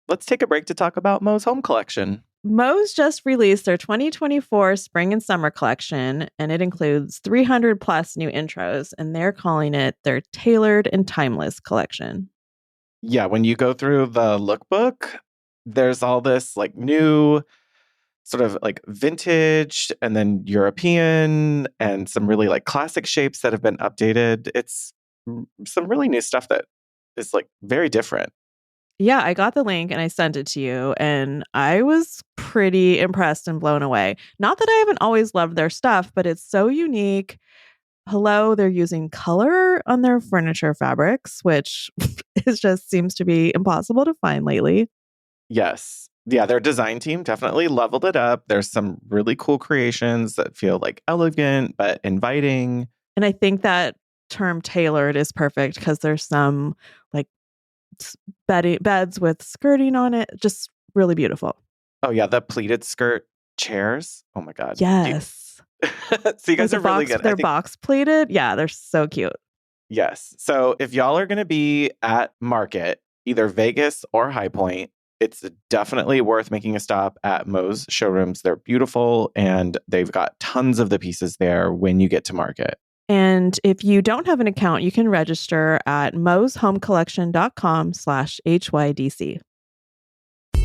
Let's take a break to talk about Mo's home collection. Mo's just released their 2024 spring and summer collection, and it includes 300 plus new intros, and they're calling it their tailored and timeless collection. Yeah, when you go through the lookbook, there's all this like new sort of like vintage and then European and some really like classic shapes that have been updated. It's some really new stuff that is like very different. Yeah, I got the link and I sent it to you, and I was pretty impressed and blown away. Not that I haven't always loved their stuff, but it's so unique. Hello, they're using color on their furniture fabrics, which is just seems to be impossible to find lately. Yes. Yeah, their design team definitely leveled it up. There's some really cool creations that feel like elegant but inviting. And I think that term tailored is perfect because there's some like beds with skirting on it. Just really beautiful. Oh, yeah, the pleated skirt chairs. Oh my God. Yes. So you guys are really good. They're box pleated. Yeah, they're so cute. Yes. So if y'all are going to be at Market, either Vegas or High Point, it's definitely worth making a stop at Mo's showrooms. They're beautiful and they've got tons of the pieces there when you get to Market. And if you don't have an account, you can register at moshomecollection.com/HYDC.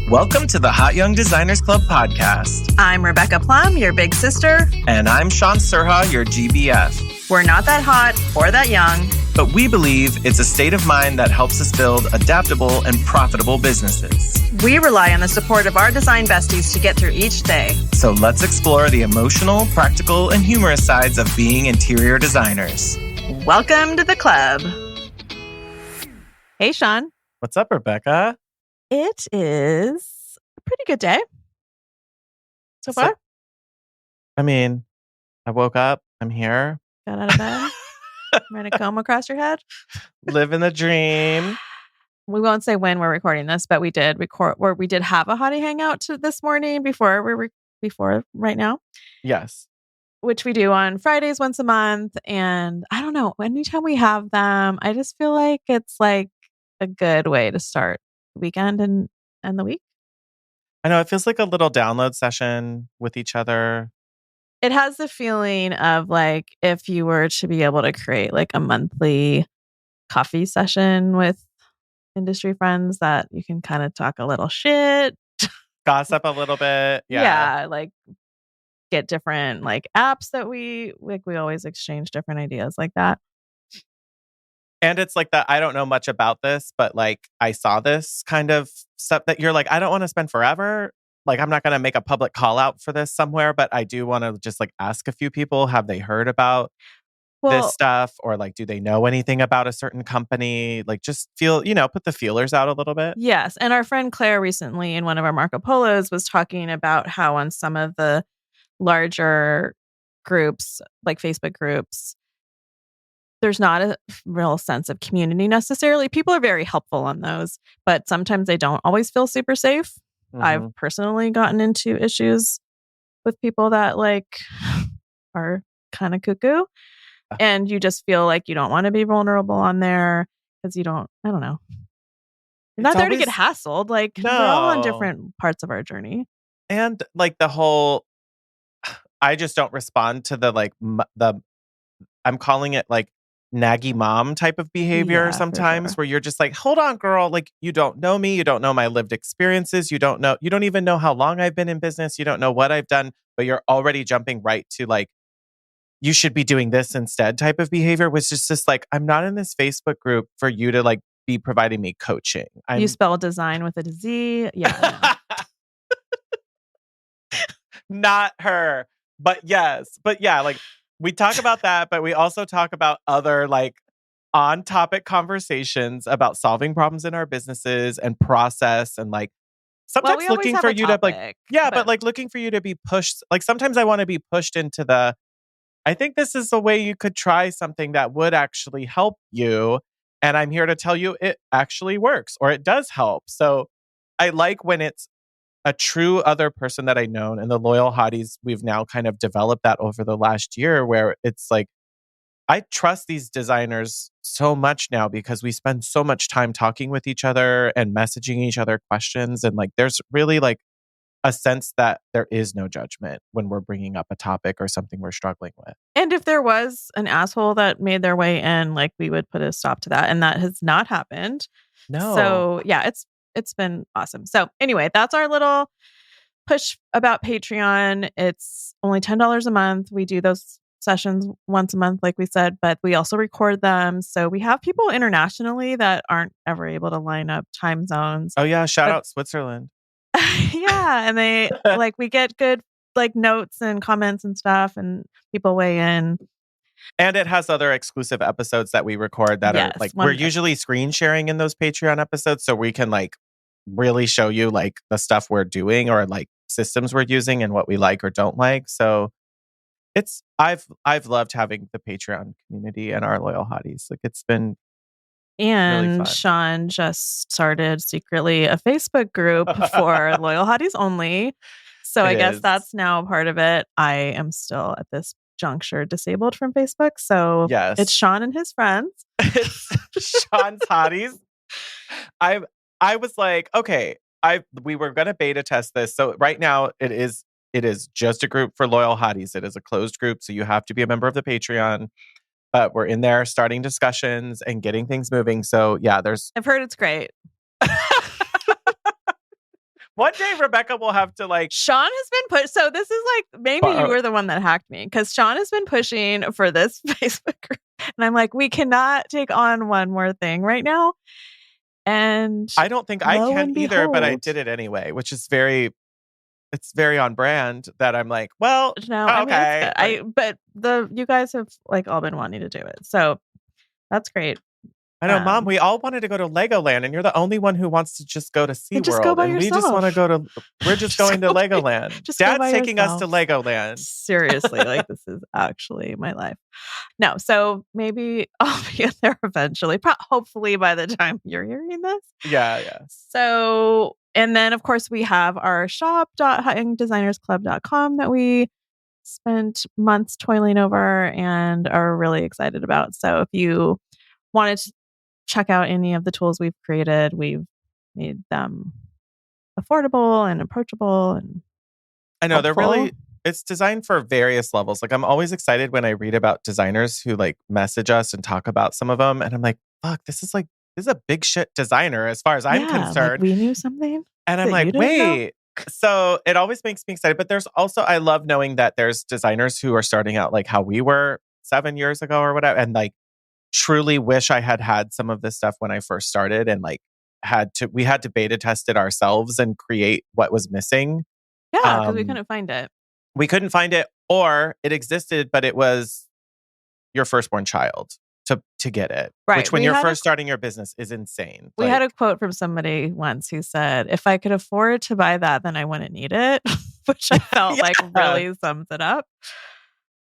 Welcome to the Hot Young Designers Club podcast. I'm Rebecca Plum, your big sister. And I'm Shaun Surha, your GBF. We're not that hot or that young, but we believe it's a state of mind that helps us build adaptable and profitable businesses. We rely on the support of our design besties to get through each day. So let's explore the emotional, practical, and humorous sides of being interior designers. Welcome to the club. Hey, Shaun. What's up, Rebecca? It is a pretty good day so far. I mean, I woke up. I'm here. Got out of bed. Ran a comb across your head. Living the dream. We won't say when we're recording this, but we did record, or we did have a hottie hangout this morning before right now. Yes. Which we do on Fridays once a month. And I don't know, anytime we have them, I just feel like it's like a good way to start the weekend and the week. I know, it feels like a little download session with each other. It has the feeling of like if you were to be able to create like a monthly coffee session with industry friends that you can kind of talk a little shit. Gossip a little bit. Yeah. Like get different like apps that we always exchange different ideas like that. And it's like that, I don't know much about this, but like I saw this kind of stuff that you're like, I don't want to spend forever. Like, I'm not going to make a public call out for this somewhere, but I do want to just like ask a few people, have they heard about this stuff? Or like, do they know anything about a certain company? Like just put the feelers out a little bit. Yes. And our friend Claire recently in one of our Marco Polos was talking about how on some of the larger groups, like Facebook groups, there's not a real sense of community necessarily. People are very helpful on those, but sometimes they don't always feel super safe. Mm-hmm. I've personally gotten into issues with people that like are kind of cuckoo, and you just feel like you don't want to be vulnerable on there because I don't know. You're not there to get hassled. Like we're all on different parts of our journey. And like I just don't respond to the I'm calling it like naggy mom type of behavior sometimes, where you're just like, hold on, girl. Like, you don't know me. You don't know my lived experiences. You don't even know how long I've been in business. You don't know what I've done, but you're already jumping right to like, you should be doing this instead type of behavior, which is just like, I'm not in this Facebook group for you to like be providing me coaching. You spell design with a Z. Yeah. Not her, but yes. But yeah, like, we talk about that, but we also talk about other like on-topic conversations about solving problems in our businesses and process and like sometimes looking for you to like, but like looking for you to be pushed. Like sometimes I want to be pushed into I think this is a way you could try something that would actually help you. And I'm here to tell you it actually works or it does help. So I like when it's a true other person that I known, and the loyal hotties, we've now kind of developed that over the last year where it's like, I trust these designers so much now because we spend so much time talking with each other and messaging each other questions. And like, there's really like a sense that there is no judgment when we're bringing up a topic or something we're struggling with. And if there was an asshole that made their way in, like we would put a stop to that. And that has not happened. No. So yeah, it's been awesome. So anyway, that's our little push about Patreon. It's only $10 a month. We do those sessions once a month, like we said, but we also record them. So we have people internationally that aren't ever able to line up time zones. Oh yeah, shout out Switzerland. Yeah, and they like we get good like notes and comments and stuff, and people weigh in. And it has other exclusive episodes that we record that are like we're usually screen sharing in those Patreon episodes, so we can like really show you like the stuff we're doing or like systems we're using and what we like or don't like. So it's I've loved having the Patreon community and our loyal hotties. Like it's been and really fun. Shaun just started secretly a Facebook group for loyal hotties only. So I guess that's now a part of it. I am still at this juncture disabled from Facebook. So yes, it's Shaun and his friends. It's Shaun's hotties. I was like, okay, we were going to beta test this. So right now it is just a group for loyal hotties. It is a closed group. So you have to be a member of the Patreon. But we're in there starting discussions and getting things moving. So yeah, I've heard it's great. One day Rebecca will have to like... Shaun has been pushed. So this is like, maybe you were the one that hacked me. Because Shaun has been pushing for this Facebook group. And I'm like, we cannot take on one more thing right now. And I don't think I can either, but I did it anyway, which is it's very on brand that I'm like, well, no, okay. I mean, but you guys have like all been wanting to do it. So that's great. I know, Mom, we all wanted to go to Legoland and you're the only one who wants to just go to SeaWorld. Just go by and yourself. We just want to go to, we're just going to Legoland. Dad's taking us to Legoland. Seriously, like this is actually my life. No, so maybe I'll be in there eventually. Hopefully by the time you're hearing this. Yeah. So, and then of course we have our shop.hotyoungdesignersclub.com that we spent months toiling over and are really excited about. So if you wanted to check out any of the tools we've created, we've made them affordable and approachable and I know helpful. it's designed for various levels. Like I'm always excited when I read about designers who like message us and talk about some of them. And I'm like, fuck, this is a big shit designer as far as I'm concerned. Like we knew something. And I'm like, wait. So it always makes me excited. But there's also, I love knowing that there's designers who are starting out like how we were 7 years ago or whatever. And like truly wish I had some of this stuff when I first started and like we had to beta test it ourselves and create what was missing. Yeah, because we couldn't find it. We couldn't find it, or it existed, but it was your firstborn child to get it. Right. Which when you're first starting your business is insane. We had a quote from somebody once who said, if I could afford to buy that, then I wouldn't need it, which I felt like really sums it up.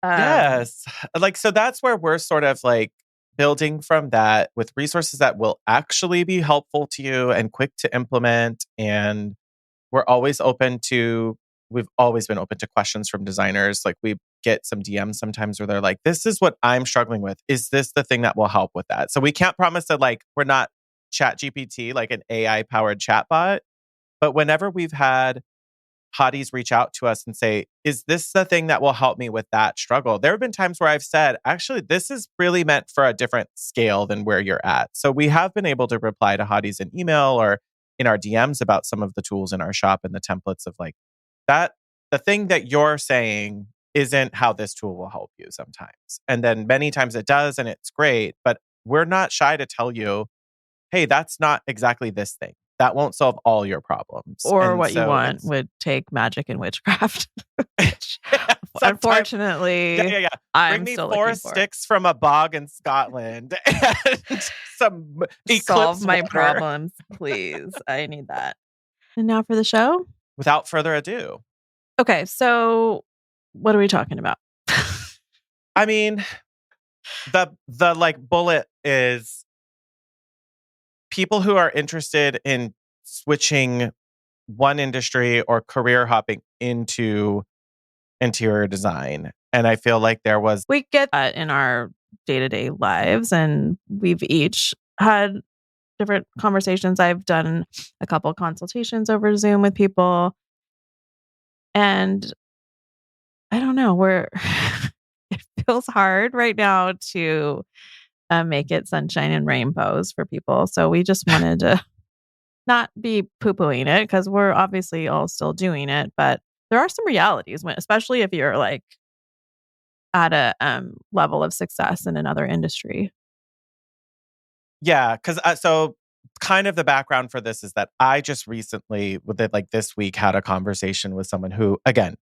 Yes. Like, so that's where we're sort of like building from that with resources that will actually be helpful to you and quick to implement. And we've always been open to questions from designers. Like we get some DMs sometimes where they're like, this is what I'm struggling with. Is this the thing that will help with that? So we can't promise that like, we're not ChatGPT, like an AI powered chatbot. But whenever we've had hotties reach out to us and say, is this the thing that will help me with that struggle? There have been times where I've said, actually, this is really meant for a different scale than where you're at. So we have been able to reply to hotties in email or in our DMs about some of the tools in our shop and the templates of like that. The thing that you're saying isn't how this tool will help you sometimes. And then many times it does, and it's great, but we're not shy to tell you, hey, that's not exactly this thing. That won't solve all your problems. Or what you want would take magic and witchcraft. Unfortunately, Bring me 4 sticks from a bog in Scotland and some solve my water. problems, please. I need that. And now for the show. Without further ado. Okay, so what are we talking about? I mean, the like bullet is people who are interested in switching one industry or career hopping into interior design. And I feel like we get that in our day-to-day lives, and we've each had different conversations. I've done a couple consultations over Zoom with people, and I don't know, it feels hard right now to make it sunshine and rainbows for people. So we just wanted to not be poo-pooing it, because we're obviously all still doing it, but there are some realities especially if you're like at a level of success in another industry. Yeah, because so kind of the background for this is that I just recently, like this week, had a conversation with someone who, again,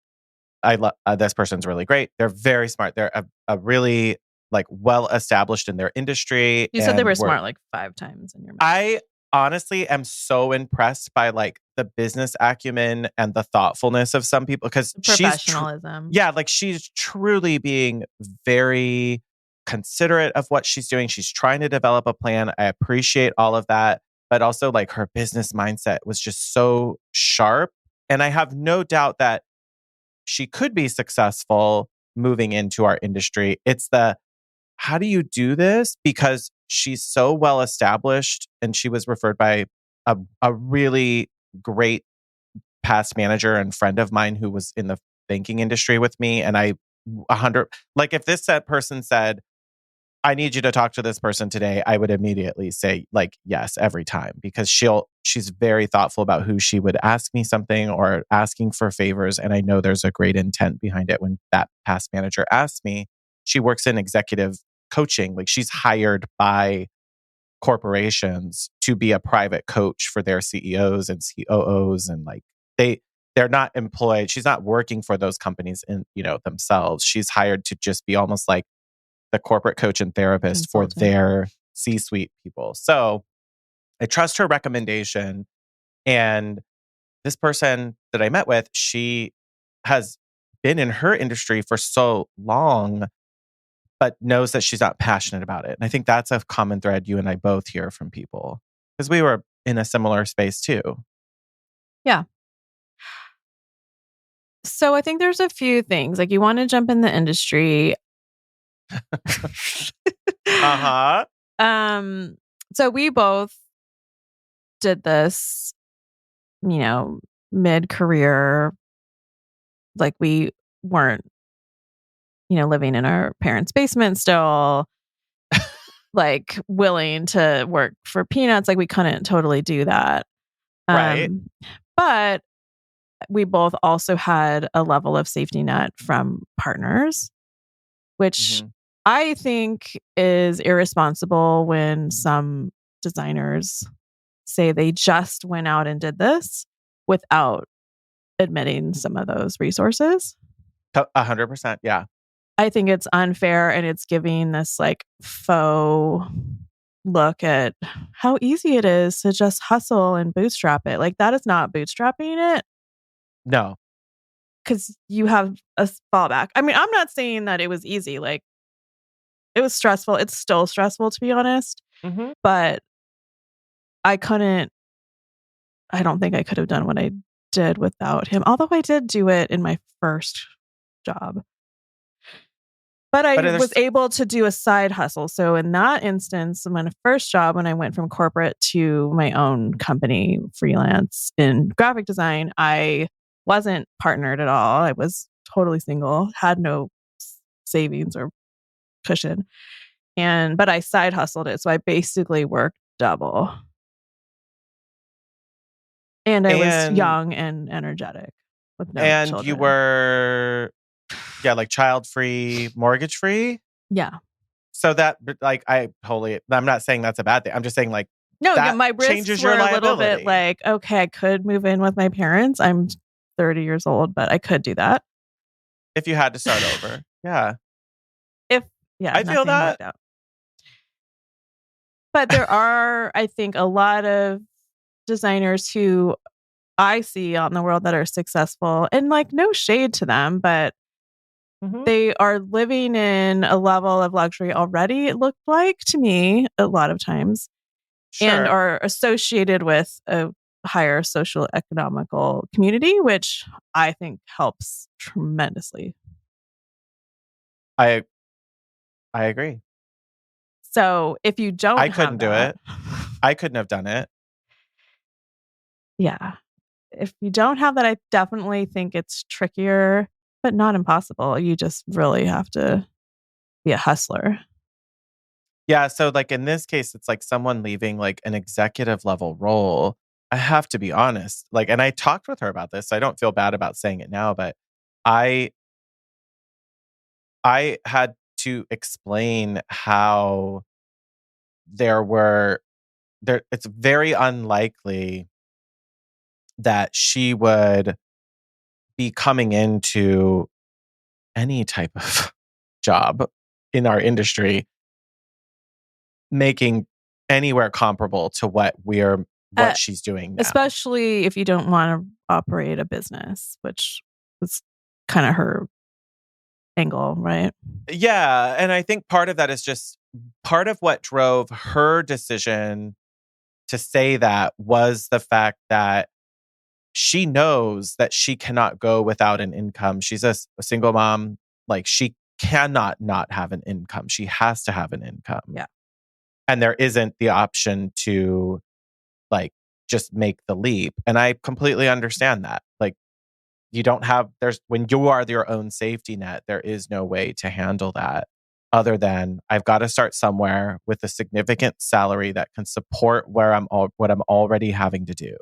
I love. This person's really great. They're very smart. They're a really like well established in their industry. You said they were smart like 5 times in your mouth. I honestly am so impressed by like the business acumen and the thoughtfulness of some people, because Professionalism. like she's truly being very considerate of what she's doing. She's trying to develop a plan. I appreciate all of that, but also like her business mindset was just so sharp. And I have no doubt that she could be successful moving into our industry. It's how do you do this? Because she's so well established, and she was referred by a really great past manager and friend of mine who was in the banking industry with me. And I 100, like if this person said, I need you to talk to this person today, I would immediately say like yes every time, because she's very thoughtful about who she would ask me something or asking for favors, and I know there's a great intent behind it. When that past manager asked me, she works in executive coaching, like she's hired by corporations to be a private coach for their CEOs and COOs, and like they're not employed. She's not working for those companies in themselves. She's hired to just be almost like the corporate coach and therapist for their C-suite people. So I trust her recommendation. And this person that I met with, she has been in her industry for so long, but knows that she's not passionate about it. And I think that's a common thread you and I both hear from people, because we were in a similar space too. Yeah. So I think there's a few things. Like, you want to jump in the industry. Uh-huh. So we both did this, mid-career. Like, we weren't, living in our parents' basement still, like willing to work for peanuts. Like, we couldn't totally do that. Right. But we both also had a level of safety net from partners, which I think is irresponsible when some designers say they just went out and did this without admitting some of those resources. 100%. Yeah. I think it's unfair, and it's giving this like faux look at how easy it is to just hustle and bootstrap it. Like, that is not bootstrapping it. No. Because you have a fallback. I mean, I'm not saying that it was easy. Like, it was stressful. It's still stressful, to be honest. Mm-hmm. But I don't think I could have done what I did without him. Although I did do it in my first job. But I was able to do a side hustle. So in that instance, in my first job, when I went from corporate to my own company, freelance in graphic design, I wasn't partnered at all. I was totally single, had no savings or cushion. But I side hustled it. So I basically worked double. And I was young and energetic with no children. You were, like child-free, mortgage-free? Yeah. So that, like, I'm not saying that's a bad thing. I'm just saying, like, no, that my risks changes were your a little liability. bit like, okay, I could move in with my parents. I'm 30 years old, but I could do that. If you had to start over. Yeah. I feel that. But there are, I think, a lot of designers who I see out in the world that are successful, and like, no shade to them, but they are living in a level of luxury already, it looked like to me a lot of times, and are associated with a higher social economical community, which I think helps tremendously. I agree. So if you don't I have couldn't do that, it. I couldn't have done it. yeah. If you don't have that, I definitely think it's trickier, but not impossible. You just really have to be a hustler. Yeah, so like in this case, it's like someone leaving like an executive level role. I have to be honest. Like, and I talked with her about this. So I don't feel bad about saying it now, but I I had to explain how there were there it's very unlikely that she would be coming into any type of job in our industry making anywhere comparable to Uh, what she's doing now. Especially if you don't want to operate a business, which was kind of her angle, right? Yeah, and I think part of that is just part of what drove her decision to say that was the fact that she knows that she cannot go without an income. She's a single mom. Like she cannot not have an income. She has to have an income. Yeah. And there isn't the option to like just make the leap. And I completely understand that. Like you don't have there's when you are your own safety net, there is no way to handle that other than I've got to start somewhere with a significant salary that can support what I'm already having to do.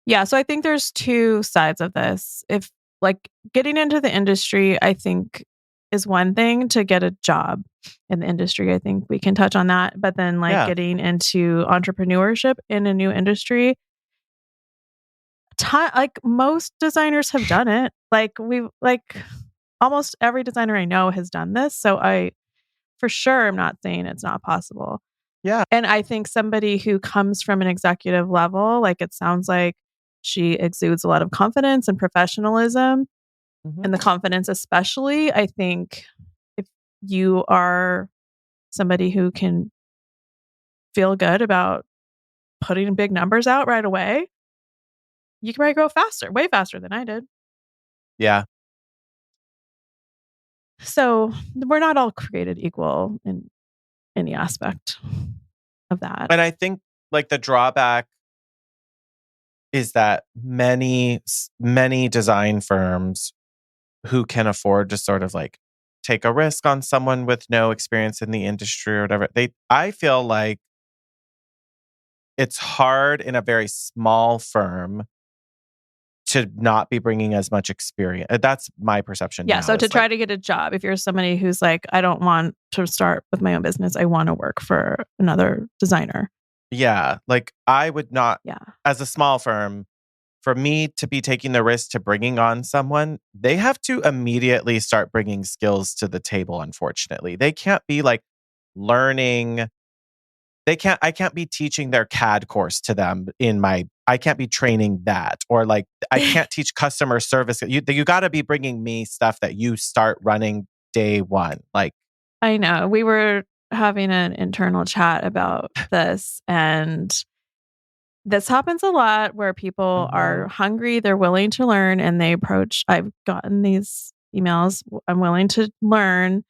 Yeah. So I think there's two sides of this. If like getting into the industry, I think is one thing to get a job in the industry. I think we can touch on that. But then like Yeah. getting into entrepreneurship in a new industry, like most designers have done it. Like almost every designer I know has done this. So I for sure am not saying it's not possible. Yeah. And I think somebody who comes from an executive level, like it sounds like she exudes a lot of confidence and professionalism, Mhm. and the confidence, especially, I think if you are somebody who can feel good about putting big numbers out right away, you can probably grow faster, way faster than I did. Yeah. So we're not all created equal in any aspect of that. And I think like the drawback is that many design firms who can afford to sort of like take a risk on someone with no experience in the industry or whatever, I feel like it's hard in a very small firm to not be bringing as much experience. That's my perception Yeah. now. So to Is like, try to get a job, if you're somebody who's like, I don't want to start with my own business, I want to work for another designer. yeah, like I would not, Yeah. as a small firm, for me to be taking the risk to bringing on someone, they have to immediately start bringing skills to the table, unfortunately. They can't be like learning. I can't be teaching their CAD course to them I can't be training that. Or like, I can't teach customer service. You got to be bringing me stuff that you start running day one. Like, I know. We were having an internal chat about this, and this happens a lot where people are mhm, hungry, they're willing to learn, and I've gotten these emails, I'm willing to learn.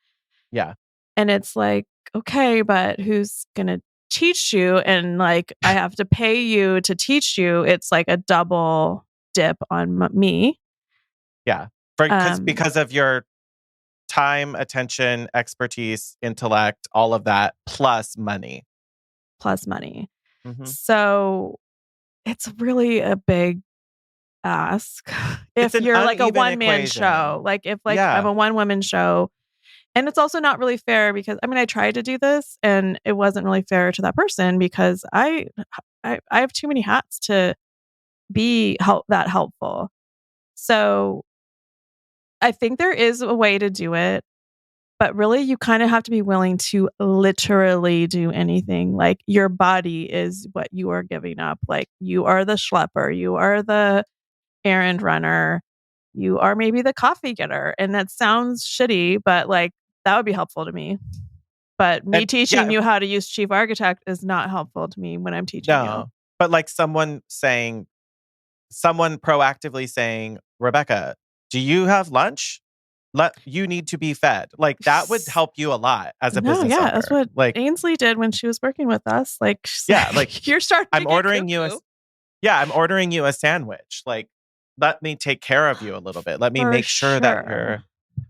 yeah. And it's like, okay, but who's going to teach you? And like, I have to pay you to teach you. It's like a double dip on me. Yeah. Um, Because of your time, attention, expertise, intellect, all of that, plus money. Plus money. Mhm. So it's really a big ask. It's If an you're like a uneven one man show, equation. like if like I'm Yeah. a one woman show, and it's also not really fair because I mean I tried to do this and it wasn't really fair to that person because I have too many hats to be that helpful. So I think there is a way to do it, but really you kind of have to be willing to literally do anything. Like your body is what you are giving up. Like you are the schlepper, you are the errand runner, you are maybe the coffee getter. And that sounds shitty, but like that would be helpful to me. But me And teaching yeah, you how to use Chief Architect is not helpful to me when I'm teaching you. no. But like someone proactively saying, Rebecca, do you have lunch? you need to be fed. Like that would help you a lot as a business owner. That's what like Ainsley did when she was working with us. Like, she's Yeah, like, you're starting I'm to get ordering you cuckoo. I'm ordering you a sandwich. Like, let me take care of you a little bit. Let me For make sure that you're,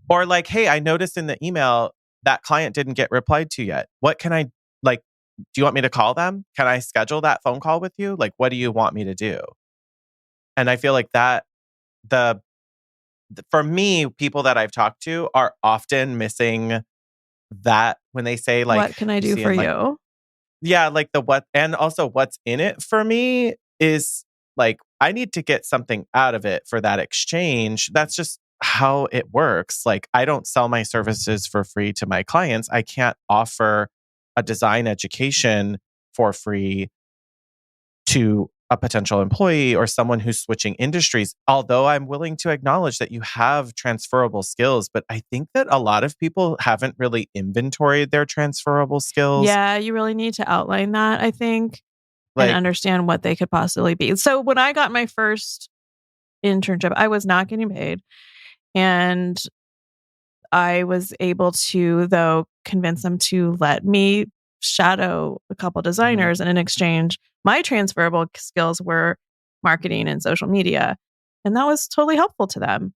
or like, hey, I noticed in the email that client didn't get replied to yet. What can I, like, do you want me to call them? Can I schedule that phone call with you? Like, what do you want me to do? And I feel like that for me, people that I've talked to are often missing that when they say like, what can I you do see for in, like, you? yeah, like the what, and also what's in it for me is like, I need to get something out of it for that exchange. That's just how it works. Like, I don't sell my services for free to my clients. I can't offer a design education for free to a potential employee or someone who's switching industries. Although I'm willing to acknowledge that you have transferable skills, but I think that a lot of people haven't really inventoried their transferable skills. Yeah, you really need to outline that, I think, and Like, understand what they could possibly be. So when I got my first internship, I was not getting paid. And I was able to, though, convince them to let me shadow a couple designers. And in exchange, my transferable skills were marketing and social media. And that was totally helpful to them.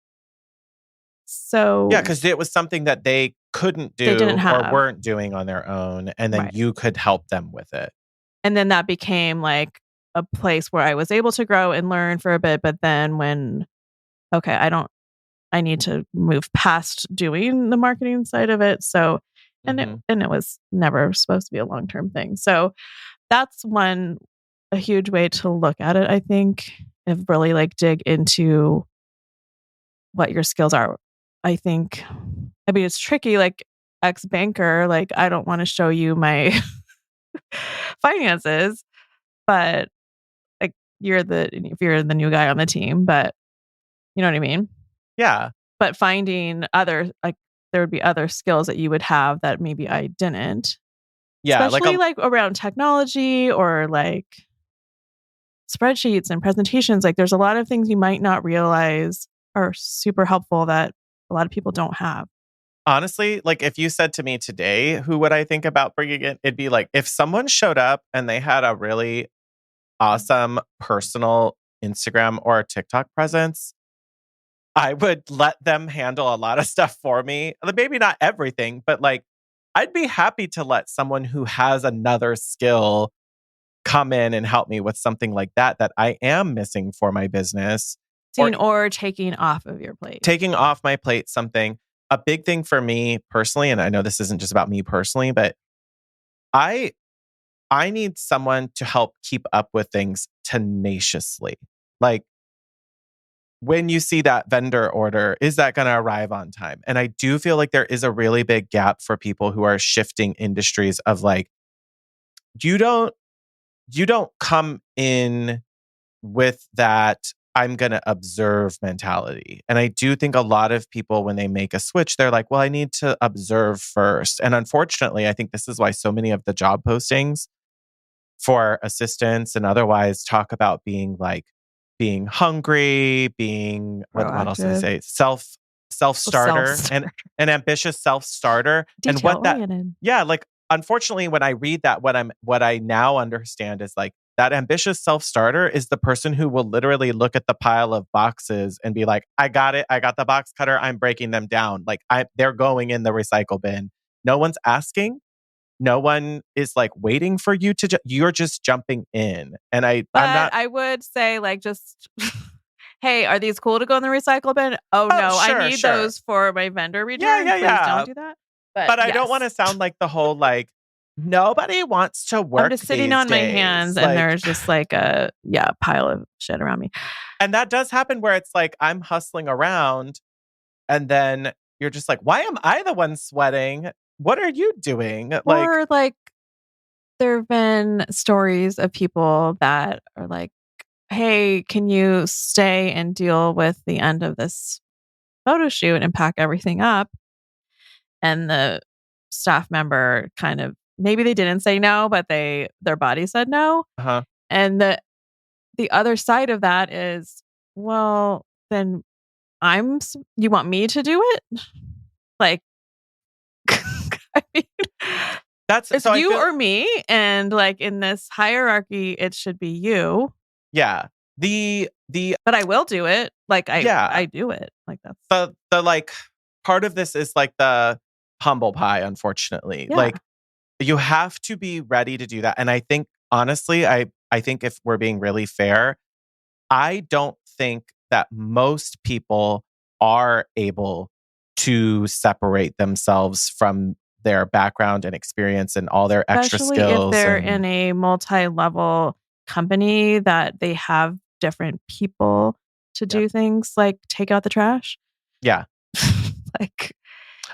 So yeah, because it was something that they couldn't they didn't do or have. weren't doing on their own. And then Right. you could help them with it. And then that became like a place where I was able to grow and learn for a bit. But then when, okay, I need to move past doing the marketing side of it. So, and it was never supposed to be a long-term thing. So that's a huge way to look at it, I think, if really like dig into what your skills are. I think, I mean, it's tricky, like ex-banker, like I don't want to show you my finances, but like if you're the new guy on the team, but you know what I mean? Yeah. But finding other, like, there would be other skills that you would have that maybe I didn't. Yeah. Especially like around technology or like spreadsheets and presentations. Like there's a lot of things you might not realize are super helpful that a lot of people don't have. Honestly, like if you said to me today, who would I think about bringing in? It'd be like if someone showed up and they had a really awesome personal Instagram or TikTok presence, I would let them handle a lot of stuff for me. Maybe not everything, but like I'd be happy to let someone who has another skill come in and help me with something like that I am missing for my business. Or taking off of your plate. Taking off my plate something. A big thing for me personally, and I know this isn't just about me personally, but I need someone to help keep up with things tenaciously. Like when you see that vendor order, is that going to arrive on time? And I do feel like there is a really big gap for people who are shifting industries of like, you don't come in with that I'm going to observe mentality. And I do think a lot of people, when they make a switch, they're like, well, I need to observe first. And unfortunately, I think this is why so many of the job postings for assistants and otherwise talk about being hungry, being, what else did I say? Self-starter and an ambitious self-starter. And what that, yeah, like, unfortunately, when I read that, what I now understand is like, that ambitious self-starter is the person who will literally look at the pile of boxes and be like, I got it. I got the box cutter. I'm breaking them down. Like they're going in the recycle bin. No one's asking. No one is like waiting for you to, you're just jumping in. And I would say like just, hey, are these cool to go in the recycle bin? Oh no, sure, I need those for my vendor return. Yeah. Please don't do that. But I don't want to sound like the whole like, nobody wants to work. I'm just sitting on my hands and there's just like a pile of shit around me. And that does happen where it's like I'm hustling around and then you're just like, why am I the one sweating? What are you doing? Or like there have been stories of people that are like, hey, can you stay and deal with the end of this photo shoot and pack everything up? And the staff member kind of, maybe they didn't say no, but their body said no. Uh-huh. And the other side of that is, well, then you want me to do it? Like, I mean, That's it's so I you feel or me. And like in this hierarchy, it should be you, yeah. The but I will do it. Like yeah. I do it. Like that's The like part of this is like the humble pie, unfortunately. yeah. Like you have to be ready to do that. And I think honestly, I think if we're being really fair, I don't think that most people are able to separate themselves from their background and experience and all their extra Especially if skills. they're And in a multi-level company that they have different people to Yep. do things like take out the trash. yeah. Like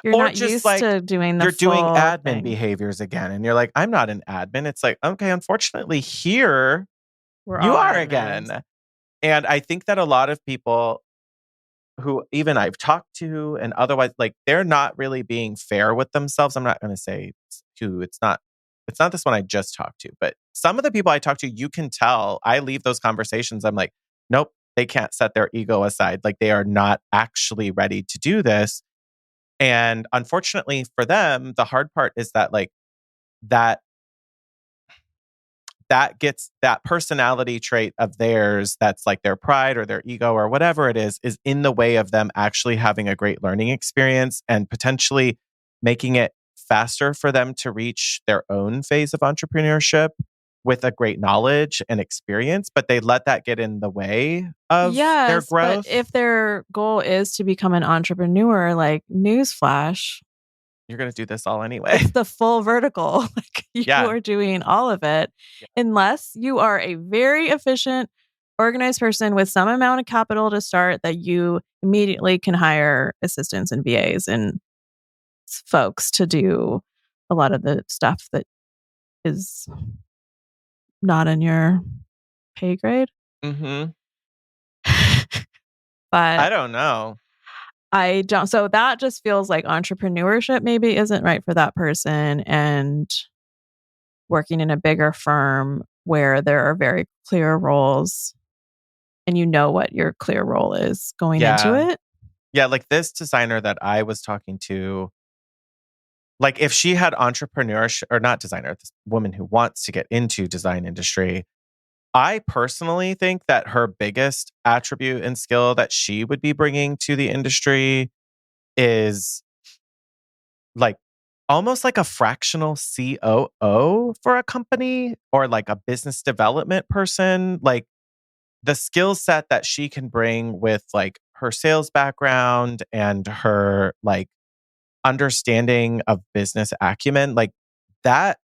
you're Or not just used like to doing the you're doing full admin thing. behaviors again. And you're like, I'm not an admin. It's like, okay, unfortunately, here We're you all are admins. again. And I think that a lot of people who even I've talked to and otherwise, like they're not really being fair with themselves. I'm not going to say who. It's not this one I just talked to, but some of the people I talk to, you can tell. I leave those conversations. I'm like, nope, they can't set their ego aside. Like they are not actually ready to do this. And unfortunately for them, the hard part is that like that that gets that personality trait of theirs that's like their pride or their ego or whatever it is in the way of them actually having a great learning experience and potentially making it faster for them to reach their own phase of entrepreneurship with a great knowledge and experience, but they let that get in the way of their Yes, but growth. if their goal is to become an entrepreneur, like newsflash, You're going to do this all anyway. it's the full vertical. Like you Yeah. are doing all of it, unless you are a very efficient, organized person with some amount of capital to start that you immediately can hire assistants and VAs and folks to do a lot of the stuff that is not in your pay grade. Mm-hmm. But I don't know. I don't. So that just feels like entrepreneurship maybe isn't right for that person. And working in a bigger firm where there are very clear roles and you know what your clear role is going into Yeah. it. Yeah. Like this designer that I was talking to, like if she had entrepreneurship or not designer, this woman who wants to get into design industry, I personally think that her biggest attribute and skill that she would be bringing to the industry is like almost like a fractional COO for a company or like a business development person. Like the skill set that she can bring with like her sales background and her like understanding of business acumen, like that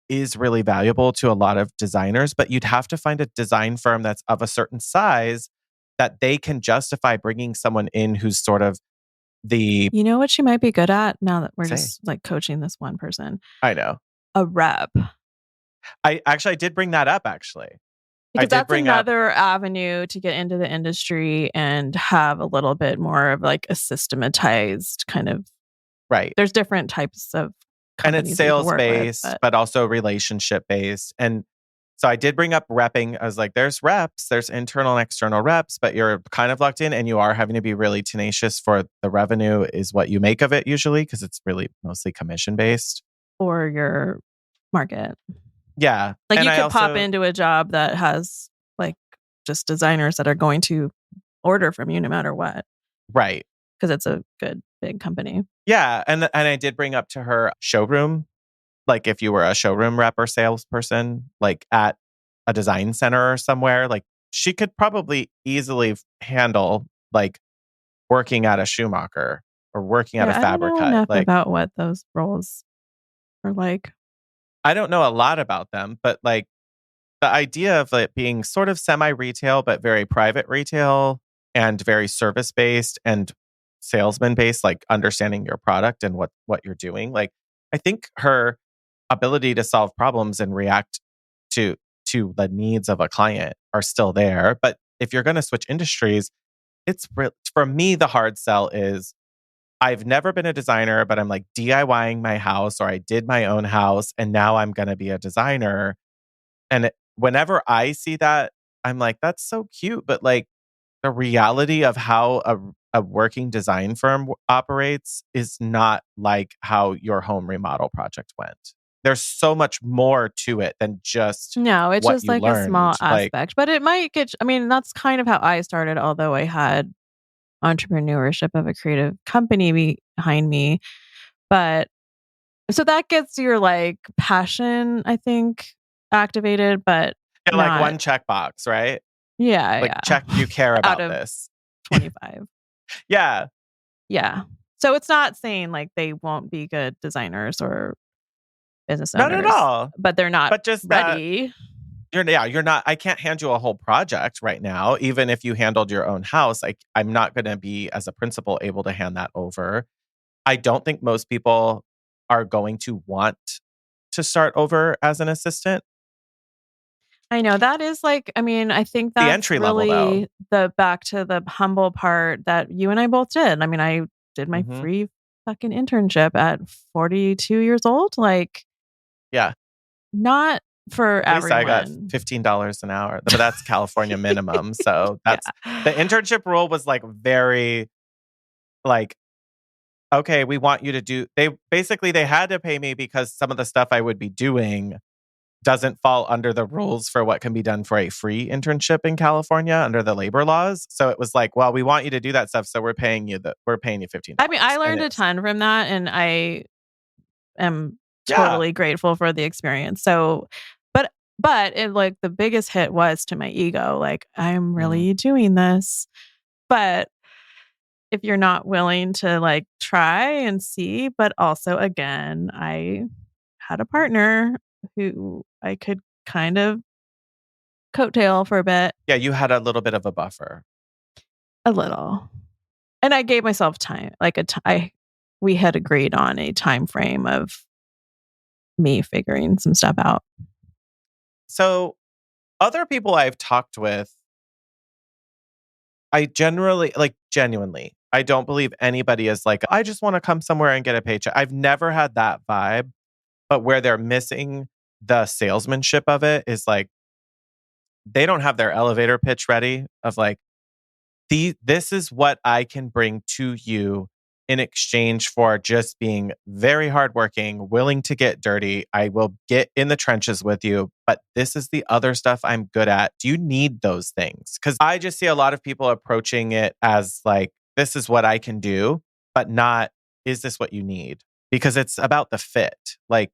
is really valuable to a lot of designers, but you'd have to find a design firm that's of a certain size that they can justify bringing someone in who's sort of the You know what she might be good at now that we're say. just like coaching this one person? I know. A rep. I did bring that up actually. I Because did that's bring up another avenue to get into the industry and have a little bit more of like a systematized kind of right. there's different types of And companies it's that you can sales work with, based, but also relationship based. And so I did bring up repping. I was like, there's reps, there's internal and external reps, but you're kind of locked in and you are having to be really tenacious for the revenue is what you make of it usually, because it's really mostly commission based. or your market. Yeah. Like and you I could also, pop into a job that has like just designers that are going to order from you no matter what, right. because it's a good big company. Yeah. And I did bring up to her showroom, like if you were a showroom rep or salesperson, like at a design center or somewhere, like she could probably easily handle like working at a Schumacher or working at a Yeah, I don't fabric know hut. enough Like about what those roles are like. I don't know a lot about them, but like the idea of it being sort of semi-retail, but very private retail and very service-based and salesman-based, like understanding your product and what you're doing. Like I think her ability to solve problems and react to the needs of a client are still there. But if you're going to switch industries, for me, the hard sell is I've never been a designer, but I'm like DIYing my house or I did my own house and now I'm going to be a designer. And whenever I see that, I'm like, that's so cute. But like the reality of how a working design firm operates is not like how your home remodel project went. There's so much more to it than just No, it's what just you like a small learned. Like, aspect, but it might get, I mean, that's kind of how I started, although I had entrepreneurship of a creative company behind me. But so that gets your like passion, I think, activated, but yeah, like not, one checkbox, right? yeah, Like, yeah. check, you care Out about of this. 25. Yeah. Yeah. So it's not saying like they won't be good designers or business Not at owners, all. but they're not But just that ready. you're not, I can't hand you a whole project right now. Even if you handled your own house, I'm not going to be, as a principal, able to hand that over. I don't think most people are going to want to start over as an assistant. I know that is like, I mean, I think The that's entry level, though. really the back to the humble part that you and I both did. I mean, I did my Mhm. free fucking internship at 42 years old. Like, Yeah. not for At least I got everyone. $15 an hour, but that's California minimum. So that's the Yeah. internship rule was like very like, okay, we want you to do, they had to pay me because some of the stuff I would be doing doesn't fall under the rules for what can be done for a free internship in California under the labor laws. So it was like, well, we want you to do that stuff, so we're paying you I mean, $15. I And learned a it's ton from that and I am yeah. totally grateful for the experience. So, but it like the biggest hit was to my ego. Like, I'm Mm. really doing this. But if you're not willing to like try and see, but also again, I had a partner who I could kind of coattail for a bit, Yeah, you had a little bit of a buffer. a little. And I gave myself time, like we had agreed on a time frame of me figuring some stuff out. So other people I've talked with, I generally, like, genuinely, I don't believe anybody is like, I just want to come somewhere and get a paycheck. I've never had that vibe, but where they're missing the salesmanship of it is like, they don't have their elevator pitch ready of like, this is what I can bring to you in exchange for just being very hardworking, willing to get dirty. I will get in the trenches with you, but this is the other stuff I'm good at. Do you need those things? Because I just see a lot of people approaching it as like, this is what I can do, but not, is this what you need? Because it's about the fit, like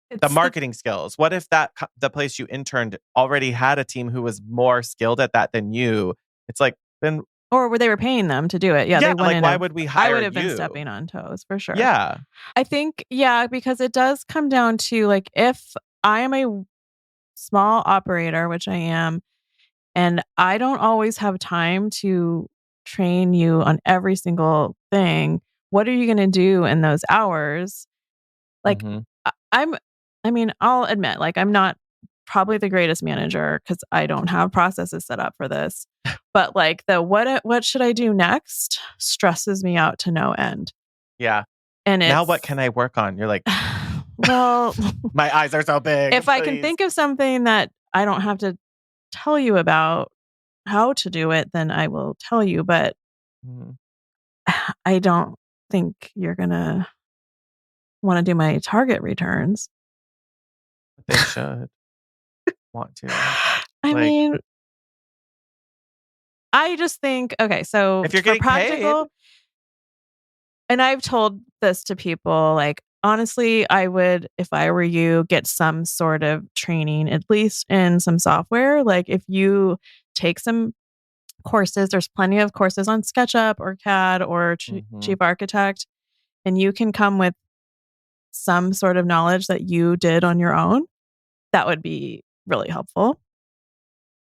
the It's marketing skills. What if the place you interned already had a team who was more skilled at that than you? It's like, then or were they were paying them to do it. Yeah, yeah, they like, wouldn't why have. would we I hire would have been you? stepping on toes for sure. Yeah. I think, yeah, because it does come down to like if I am a small operator, which I am, and I don't always have time to train you on every single thing, what are you going to do in those hours? Like, Mhm. I'm, I mean, I'll admit, like, I'm not probably the greatest manager because I don't have processes set up for this. But like the what should I do next stresses me out to no end. Yeah. And Now it's what can I work on? You're like, well, my eyes are so big. if I can Please. think of something that I don't have to tell you about how to do it, then I will tell you. But Mhm. I don't think you're gonna want to do my target returns. They should want to. I Like, mean, I just think, okay, so if you're for getting paid. practical, and I've told this to people, like, honestly, I would, if I were you, get some sort of training, at least in some software. Like, if you take some courses, there's plenty of courses on SketchUp or CAD or Mhm. Chief Architect, and you can come with some sort of knowledge that you did on your own. That would be really helpful.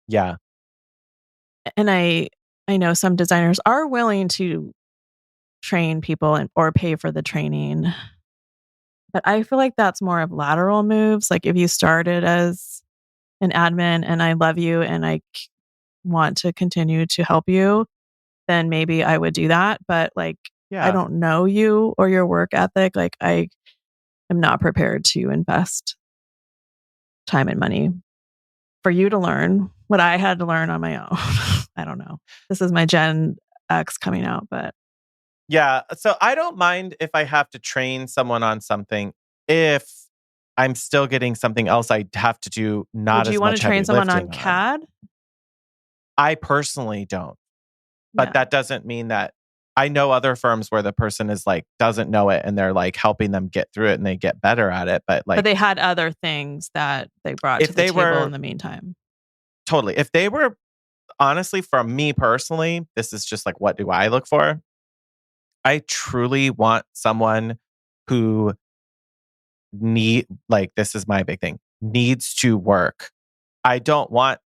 Yeah. And I know some designers are willing to train people or pay for the training. But I feel like that's more of lateral moves. Like if you started as an admin and I love you and want to continue to help you, then maybe I would do that. But like I Yeah. don't know you or your work ethic. Like I am not prepared to invest time and money for you to learn what I had to learn on my own. I don't know. This is my Gen X coming out, but Yeah. So I don't mind if I have to train someone on something if I'm still getting something else I have to do not would you as want much to heavy train someone on lifting on. CAD? I personally don't. But Yeah. that doesn't mean that I know other firms where the person is like doesn't know it and they're like helping them get through it and they get better at it. But But like they had other things that they brought to if the they table were in the meantime. totally, if they were honestly, from me personally, this is just like what do I look for? I truly want someone who this is my big thing, needs to work. I don't want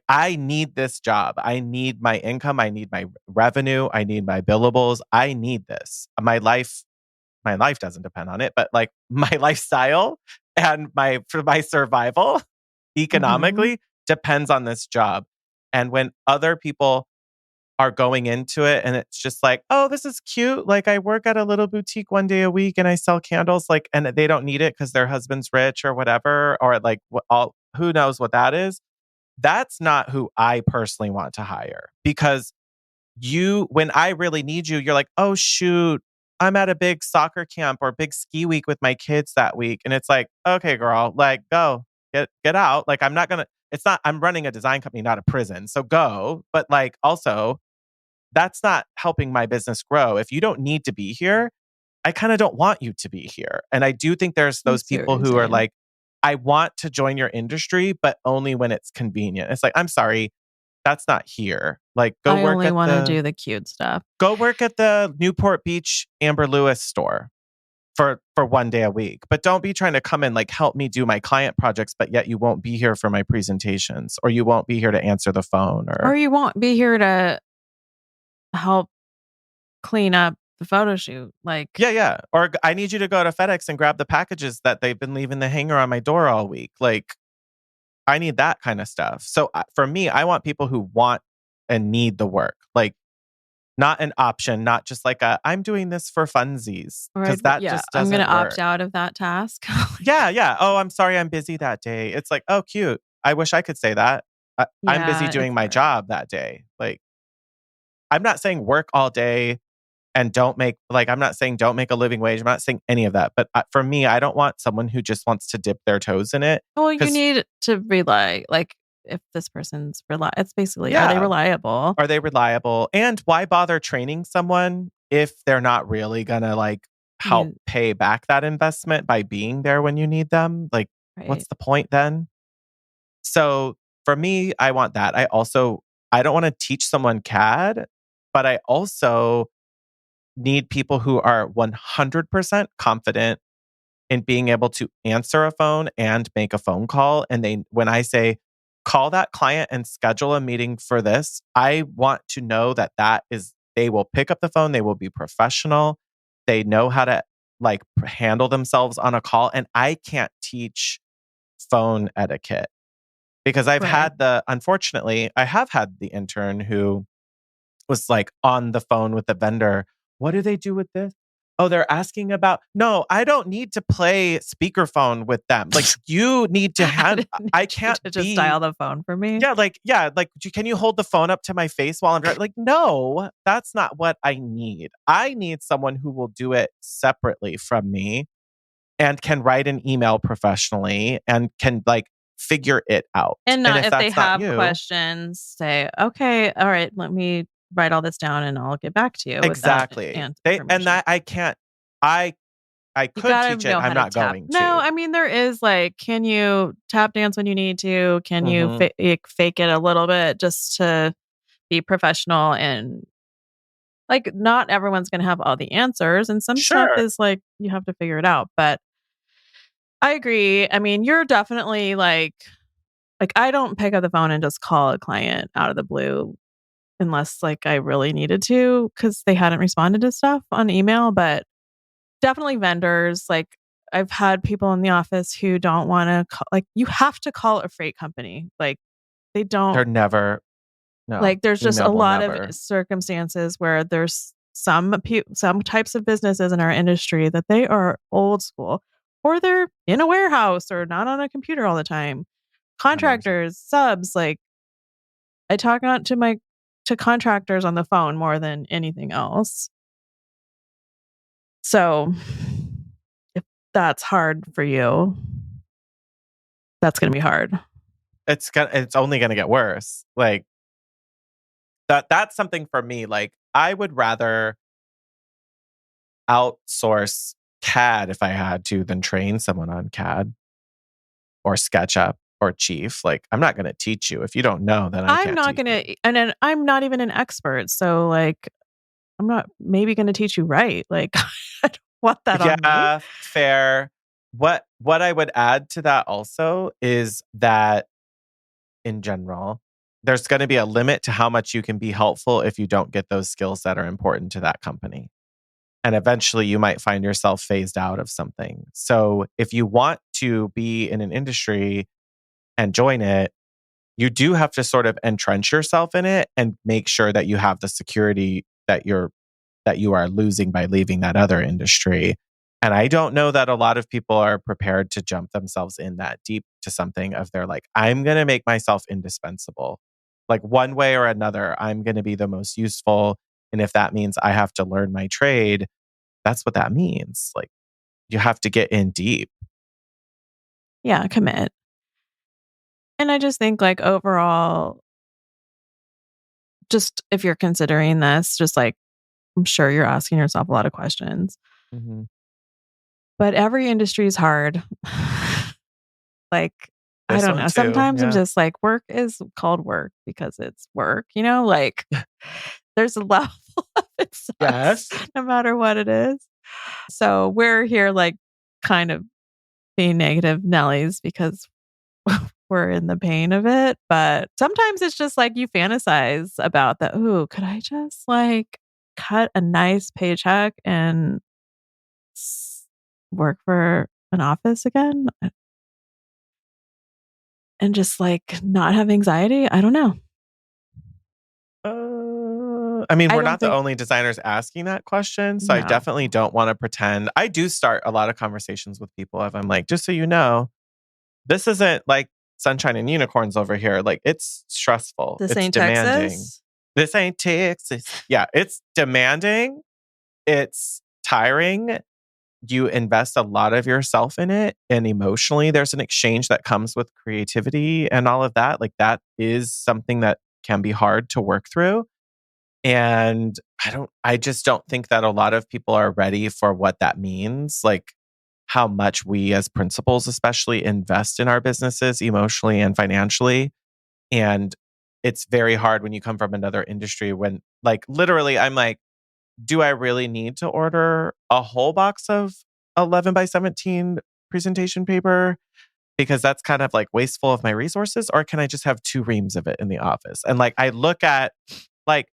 I need this job. I need my income. I need my revenue. I need my billables. I need this. My life doesn't depend on it, but like my lifestyle and for my survival economically depends on this job. And when other people are going into it and it's just like, oh, this is cute. Like I work at a little boutique one day a week and I sell candles, like, and they don't need it because their husband's rich or whatever, or like who knows what that is. That's not who I personally want to hire because when I really need you, you're like, oh, shoot, I'm at a big soccer camp or big ski week with my kids that week. And it's like, okay, girl, like go get out. Like, I'm running a design company, not a prison. So go. But like, also, that's not helping my business grow. If you don't need to be here, I kind of don't want you to be here. And I do think there's I those see what people you're who are saying. like, I want to join your industry, but only when it's convenient. It's like, I'm sorry, that's not here. Like, I only want to do the cute stuff. go work at the Newport Beach Amber Lewis store for one day a week. But don't be trying to come and like help me do my client projects, but yet you won't be here for my presentations, or you won't be here to answer the phone, Or you won't be here to help clean up the photo shoot. Like, yeah. Or I need you to go to FedEx and grab the packages that they've been leaving the hanger on my door all week. Like, I need that kind of stuff. So for me, I want people who want and need the work. Like, not an option, not just like I'm doing this for funsies, because that just I'm going doesn't to opt work. out of that task. Yeah. Oh, I'm sorry, I'm busy that day. It's like, oh, cute. I wish I could say that. I'm busy Yeah, doing it's my hard. job that day. Like, I'm not saying work all day and I'm not saying don't make a living wage. I'm not saying any of that. But for me, I don't want someone who just wants to dip their toes in it. Well, you 'Cause, need to rely. Like, if this person's it's basically, are they yeah, reliable? are they reliable? And why bother training someone if they're not really gonna like help You- pay back that investment by being there when you need them? Like, right. what's the point then? So for me, I want that. I don't want to teach someone CAD, but I also need people who are 100% confident in being able to answer a phone and make a phone call. And when I say call that client and schedule a meeting for this, I want to know they will pick up the phone. They will be professional. They know how to like handle themselves on a call. And I can't teach phone etiquette because Right. unfortunately, I have had the intern who was like on the phone with the vendor. What do they do with this? Oh, they're asking about. No, I don't need to play speakerphone with them. Like you need to I can't to just be. dial the phone for me. Yeah. Like, can you hold the phone up to my face while I'm driving? Like, no, that's not what I need. I need someone who will do it separately from me and can write an email professionally and can like figure it out. And And not if if they that's not have you, questions, say, okay, all right, let me write all this down and I'll get back to you with that exactly. information. That I can't. I You could gotta teach it. know I'm how to not tap. going No, to. I mean, there is like, can you tap dance when you need to? Can you Mhm. fake it a little bit just to be professional? And like, not everyone's going to have all the answers. And some stuff Sure. is like, you have to figure it out. But I agree. I mean, you're definitely like, I don't pick up the phone and just call a client out of the blue unless like I really needed to because they hadn't responded to stuff on email. But definitely vendors. Like, I've had people in the office who don't want to call, like, you have to call a freight company. Like, they don't, They're never. No. like, there's just a Email will lot of never. circumstances where there's some types of businesses in our industry that they are old school or they're in a warehouse or not on a computer all the time. 100%. Contractors, subs, like, I talk on to my to contractors on the phone more than anything else. So if that's hard for you, that's going to be hard. It's only going to get worse. Like that's something for me. Like I would rather outsource CAD if I had to than train someone on CAD or SketchUp or Chief. Like I'm not going to teach you if you don't know. Then I'm not going to, and then I'm not even an expert. So like, I'm not maybe going to teach you right. Like I don't want that on me. Yeah, fair. What I would add to that also is that in general, there's going to be a limit to how much you can be helpful if you don't get those skills that are important to that company. And eventually you might find yourself phased out of something. So if you want to be in an industry and join it, you do have to sort of entrench yourself in it and make sure that you have the security that you are losing by leaving that other industry. And I don't know that a lot of people are prepared to jump themselves in that deep to something of they're like, I'm going to make myself indispensable. Like one way or another, I'm going to be the most useful. And if that means I have to learn my trade, that's what that means. Like you have to get in deep. Yeah, commit. And I just think like overall, just if you're considering this, just like, I'm sure you're asking yourself a lot of questions. Mm-hmm. But every industry is hard. Like, I don't know. Sometimes I'm just like, work is called work because it's work, you know, like there's a level of it sucks, yes, no matter what it is. So we're here like kind of being negative Nellies because we're in the pain of it. But sometimes it's just like you fantasize about that. Ooh, could I just like cut a nice paycheck and work for an office again? And just like not have anxiety? I don't know. I mean, we're not the think- only designers asking that question. So No. I definitely don't want to pretend. I do start a lot of conversations with people if I'm like, just so you know, this isn't like sunshine and unicorns over here. Like it's stressful. This it's ain't demanding. Texas. This ain't Texas. Yeah, it's demanding. It's tiring. You invest a lot of yourself in it. And emotionally, there's an exchange that comes with creativity and all of that. Like that is something that can be hard to work through. And I just don't think that a lot of people are ready for what that means. Like how much we as principals, especially, invest in our businesses emotionally and financially. And it's very hard when you come from another industry when, like, literally, I'm like, do I really need to order a whole box of 11 by 17 presentation paper? Because that's kind of like wasteful of my resources. Or can I just have 2 reams of it in the office? And like, I look at, like,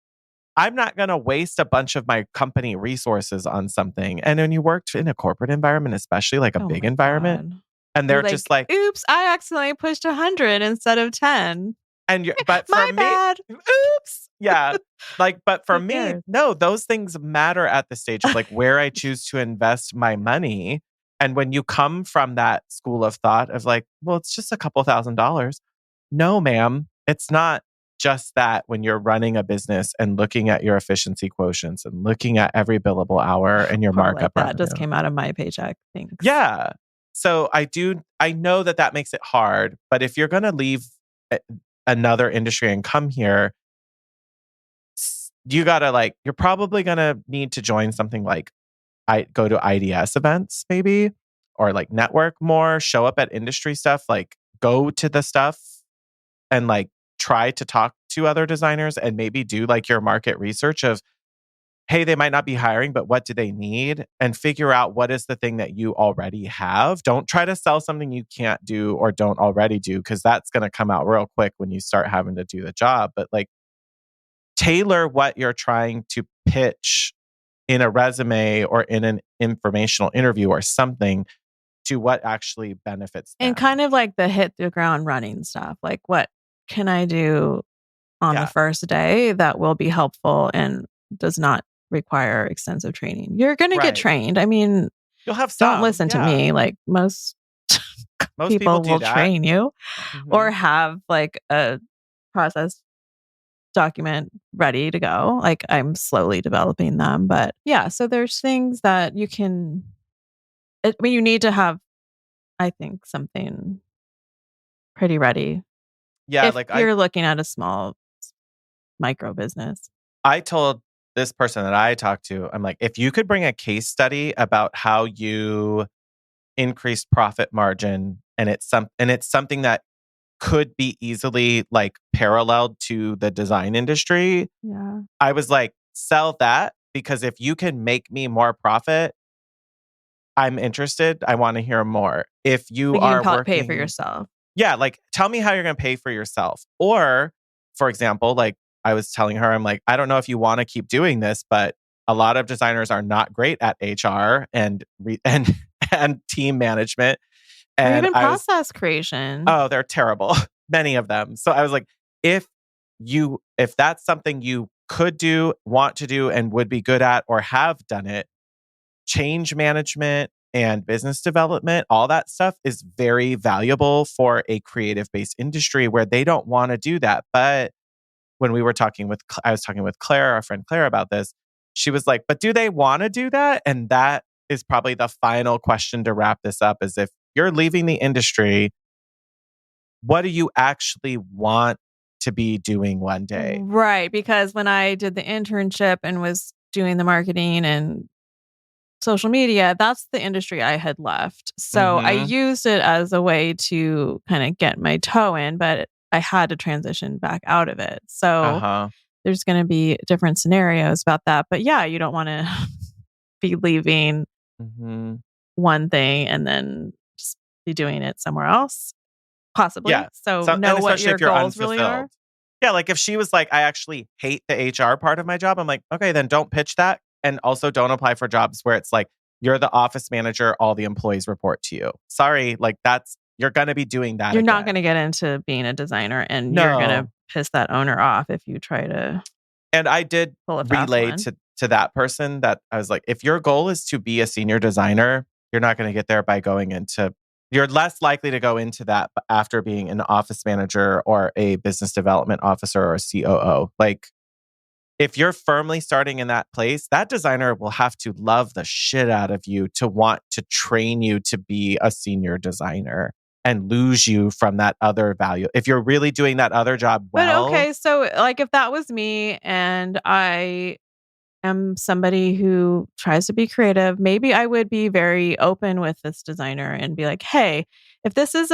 I'm not going to waste a bunch of my company resources on something. And when you worked in a corporate environment, especially like a big environment, God. and they're just like, oops, I accidentally pushed 100 instead of 10. And but for My me, bad. Oops. Yeah. Like, but for Who me, cares? no, those things matter at the stage of like where I choose to invest my money. And when you come from that school of thought of like, well, it's just a couple $1,000s. No, ma'am, it's not just that when you're running a business and looking at your efficiency quotients and looking at every billable hour and your markup that revenue. just came out of my paycheck. Thanks. Yeah. So I know that makes it hard, but if you're going to leave another industry and come here, you gotta like, you're probably gonna need to join something like I go to IDS events maybe, or like network more, show up at industry stuff, like go to the stuff and like try to talk to other designers and maybe do like your market research of, hey, they might not be hiring, but what do they need? And figure out what is the thing that you already have. Don't try to sell something you can't do or don't already do, because that's going to come out real quick when you start having to do the job. But like tailor what you're trying to pitch in a resume or in an informational interview or something to what actually benefits them. And kind of like the hit the ground running stuff. Like, what can I do on the first day that will be helpful and does not require extensive training? You're going to get trained. I mean, you'll have some. Don't listen to me. Like most people will train you or have like a process document ready to go. Like I'm slowly developing them. But yeah, so there's things that you can, you need to have, I think, something pretty ready. Yeah, If like you're looking at a small micro business. I told this person that I talked to, I'm like, if you could bring a case study about how you increased profit margin and it's something that could be easily like paralleled to the design industry, Yeah. I was like, sell that, because if you can make me more profit, I'm interested. I want to hear more. If you Like you are can pay for working, yourself. yeah, like tell me how you're going to pay for yourself. Or, for example, like I was telling her, I'm like, I don't know if you want to keep doing this, but a lot of designers are not great at HR and and team management. Or And even I was, process creation. oh, they're terrible, many of them. So I was like, if that's something you could do, want to do, and would be good at, or have done it, change management and business development, all that stuff is very valuable for a creative based industry where they don't want to do that. But when I was talking with Claire, our friend Claire, about this, she was like, but do they want to do that? And that is probably the final question to wrap this up, is if you're leaving the industry, what do you actually want to be doing one day? Right. Because when I did the internship and was doing the marketing and social media, that's the industry I had left. So I Mm-hmm. used it as a way to kind of get my toe in, but I had to transition back out of it. So Uh-huh. there's going to be different scenarios about that. But yeah, you don't want to be leaving Mm-hmm. one thing and then just be doing it somewhere else, possibly. Yeah. So So, and know what especially your if you're goals really are. unfulfilled. Yeah, like if she was like, I actually hate the HR part of my job, I'm like, okay, then don't pitch that. And also don't apply for jobs where it's like, you're the office manager, all the employees report to you. Sorry, like you're going to be doing that You're not again. going to get into being a designer, and you're going to No. piss that owner off if you try to And I did pull a fast relay one. to that person that I was like, if your goal is to be a senior designer, you're not going to get there by you're less likely to go into that after being an office manager or a business development officer or a COO. Like, if you're firmly starting in that place, that designer will have to love the shit out of you to want to train you to be a senior designer and lose you from that other value. If you're really doing that other job But well. okay, so like if that was me and I am somebody who tries to be creative, maybe I would be very open with this designer and be like, "Hey, if this is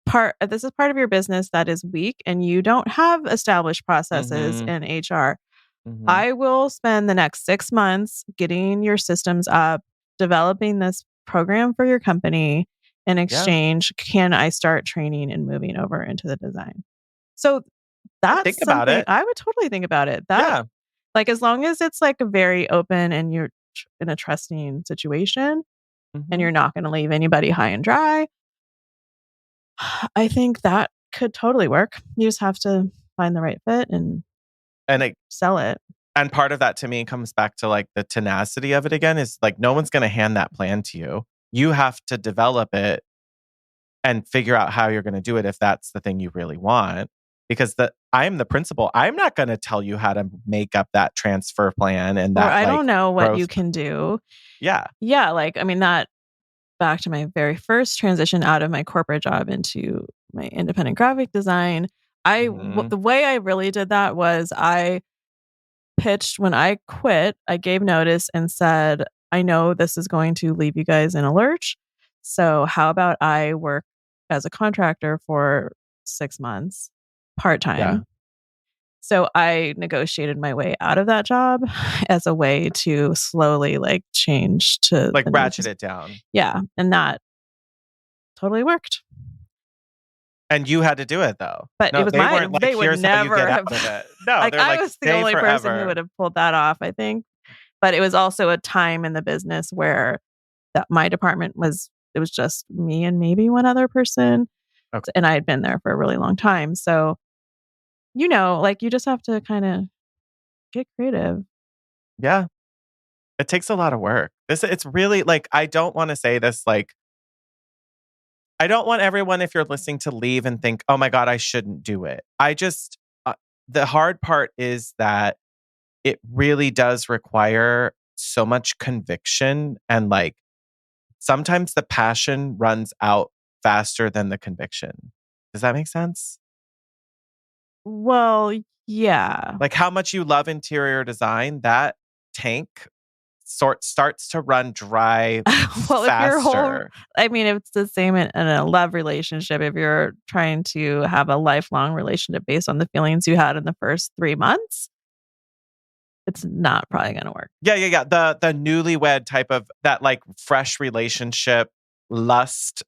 part of your business that is weak and you don't have established processes Mhm, in HR, mhm. I will spend the next 6 months getting your systems up, developing this program for your company. In Yeah, exchange, can I start training and moving over into the design?" So I think that's about something it. I would totally think about it. That Yeah, like, as long as it's, like, a very open and you're in a trusting situation and mhm. you're not gonna leave anybody high and dry, I think that could totally work. You just have to find the right fit and And it sell it. and part of that to me comes back to like the tenacity of it again, is like no one's going to hand that plan to you. You have to develop it and figure out how you're going to do it if that's the thing you really want. Because I'm the principal. I'm not going to tell you how to make up that transfer plan and Or that I like don't know what you growth. can do. Yeah. Yeah, like, I mean, that back to my very first transition out of my corporate job into my independent graphic design, Mhm. the way I really did that was I pitched when I quit, I gave notice and said, "I know this is going to leave you guys in a lurch. So how about I work as a contractor for 6 months Yeah. part-time?" So I negotiated my way out of that job as a way to slowly like change to Like the new ratchet it down. yeah, and that totally worked. And you had to do it though. But it No, was they weren't like, they would here's how you get never out have of it. No, like they're I like, was the stay only person who forever. would have pulled that off, I think. But it was also a time in the business where that my department was it was just me and maybe one other person, Okay. and I had been there for a really long time. So, like you just have to kind of get creative. Yeah. It takes a lot of work. It's really like, I don't want to say this, like, I don't want everyone, if you're listening, to leave and think, oh my God, I shouldn't do it. I just, the hard part is that it really does require so much conviction, and like sometimes the passion runs out faster than the conviction. Does that make sense? Well, yeah. Like how much you love interior design, that tank starts to run dry Well, if your whole, faster. I mean, if it's the same in a love relationship, if you're trying to have a lifelong relationship based on the feelings you had in the first 3 months, it's not probably going to work. Yeah. The newlywed type of that like fresh relationship lust,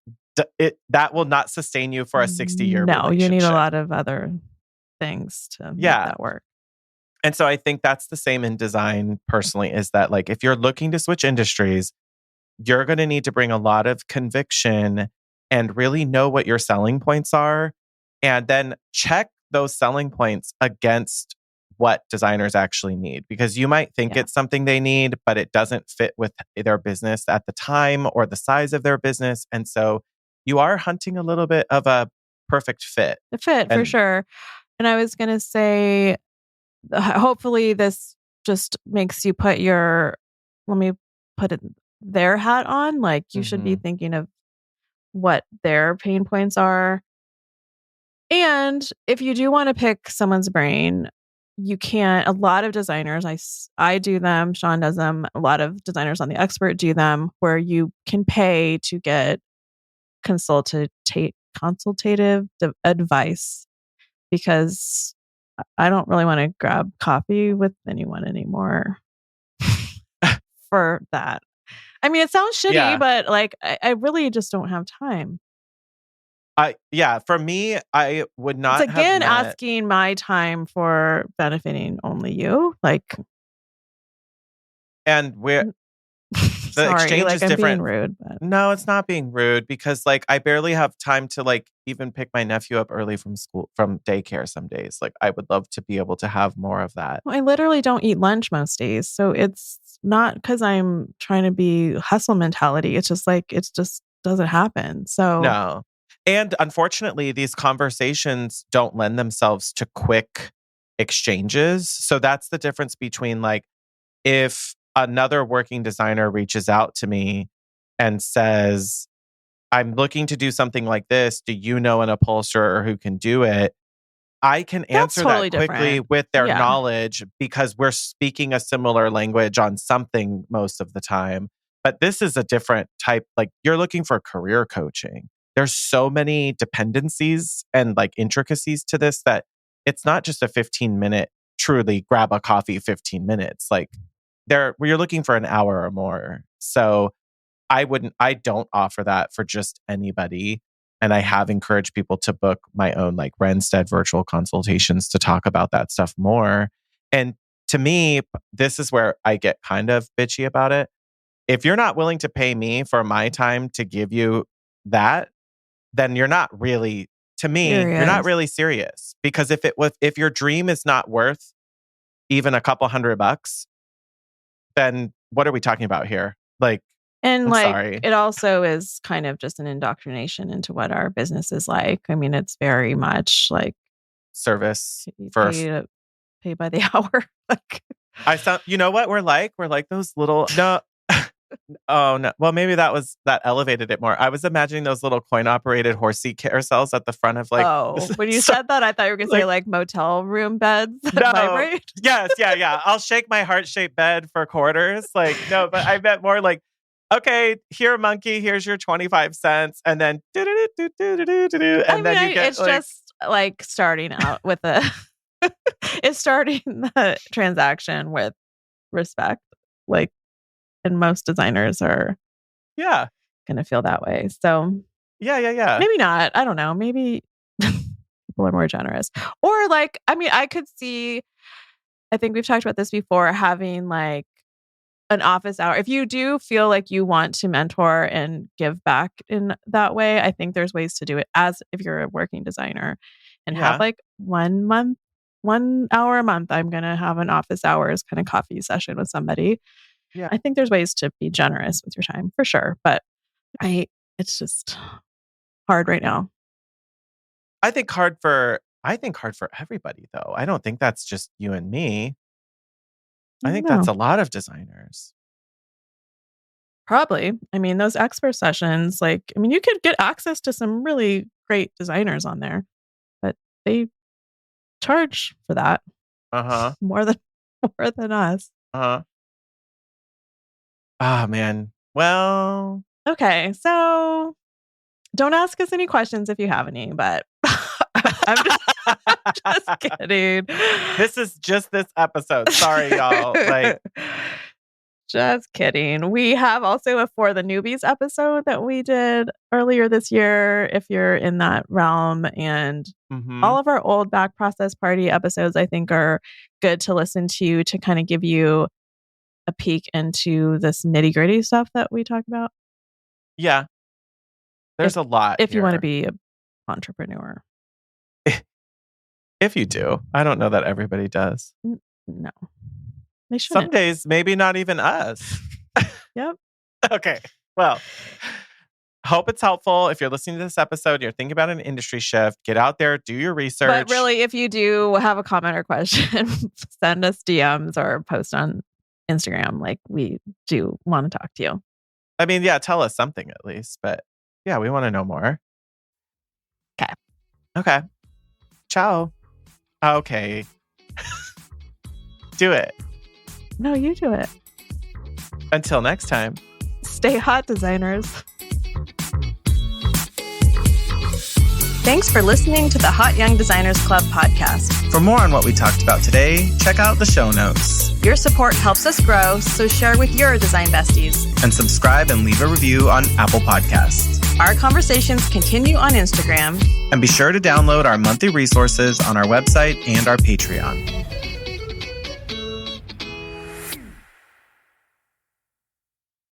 that will not sustain you for a 60-year No, relationship. you need a lot of other things to make that work. And so I think that's the same in design personally, is that like if you're looking to switch industries, you're going to need to bring a lot of conviction and really know what your selling points are, and then check those selling points against what designers actually need, because you might think it's something they need, but it doesn't fit with their business at the time or the size of their business. And so you are hunting a little bit of a perfect fit. The fit for sure. And I was going to say, hopefully this just makes you put your, let me put it, their hat on. Like you should be thinking of what their pain points are. And if you do want to pick someone's brain, you can't. A lot of designers, I do them, Shaun does them, a lot of designers on The Expert do them, where you can pay to get consultative advice, because I don't really want to grab coffee with anyone anymore for that. I mean, it sounds shitty, but like I really just don't have time. For me, I would not It's again have asking my time for benefiting only you. Like, and we're the sorry, exchange like is I'm different. being rude, but No, it's not being rude, because like I barely have time to like even pick my nephew up early from daycare some days. Like I would love to be able to have more of that. I literally don't eat lunch most days. So it's not because I'm trying to be hustle mentality. It's just like, it just doesn't happen. So No. And unfortunately, these conversations don't lend themselves to quick exchanges. So that's the difference between like if another working designer reaches out to me and says, I'm looking to do something like this. Do you know an upholsterer who can do it? I can answer totally that quickly different. with their Yeah. knowledge, because we're speaking a similar language on something most of the time. But this is a different type. Like you're looking for career coaching. There's so many dependencies and like intricacies to this that it's not just a 15-minute, truly grab a coffee 15 minutes. Like you're looking for an hour or more. So I don't offer that for just anybody. And I have encouraged people to book my own like Renstead virtual consultations to talk about that stuff more. And to me, this is where I get kind of bitchy about it. If you're not willing to pay me for my time to give you that, then you're not really, to me, you're not really serious. Because if your dream is not worth even a couple $100, then what are we talking about here? Like, And I'm like, sorry. it also is kind of just an indoctrination into what our business is like. I mean, it's very much like Service for pay by the hour. Like, you know what we're like? We're like those little, no. Oh no. Well, maybe that elevated it more. I was imagining those little coin operated horse seat carousels at the front of like. oh, when you said that, I thought you were going to say like motel room beds that No. vibrate. Yes. Yeah. I'll shake my heart shaped bed for quarters. Like, no, but I meant more like, okay, here, monkey, here's your 25 cents. And then, and then you get it's just like starting out with it's starting the transaction with respect. Like, and most designers are going to feel that way. So yeah. maybe not. I don't know. Maybe people are more generous. Or like, I mean, I could see, I think we've talked about this before, having like an office hour. If you do feel like you want to mentor and give back in that way, I think there's ways to do it as if you're a working designer and have like 1 hour a month. I'm going to have an office hours kind of coffee session with somebody. Yeah. I think there's ways to be generous with your time for sure. But it's just hard right now. I think hard for I think hard for everybody, though. I don't think that's just you and me. I think that's a lot of designers. Probably. I mean, those expert sessions, you could get access to some really great designers on there, but they charge for that. More than us. Ah, man. Well. Okay, so don't ask us any questions if you have any, but I'm just kidding. This is just this episode. Sorry, y'all. Just kidding. We have also a For the Newbies episode that we did earlier this year, if you're in that realm. And all of our old Back Process Party episodes, I think, are good to listen to kind of give you a peek into this nitty-gritty stuff that we talk about. Yeah. There's a lot. If you want to be an entrepreneur. If you do. I don't know that everybody does. No. They shouldn't. Some days, maybe not even us. Yep. Okay. Well, hope it's helpful. If you're listening to this episode, you're thinking about an industry shift, get out there, do your research. But really, if you do have a comment or question, send us DMs or post on Instagram. We do want to talk to you. I mean, yeah, tell us something at least. But yeah, we want to know more. Okay. Ciao. Okay. Do it. No, you do it. Until next time. Stay hot, designers. Thanks for listening to the Hot Young Designers Club podcast. For more on what we talked about today, check out the show notes. Your support helps us grow, so share with your design besties. And subscribe and leave a review on Apple Podcasts. Our conversations continue on Instagram. And be sure to download our monthly resources on our website and our Patreon.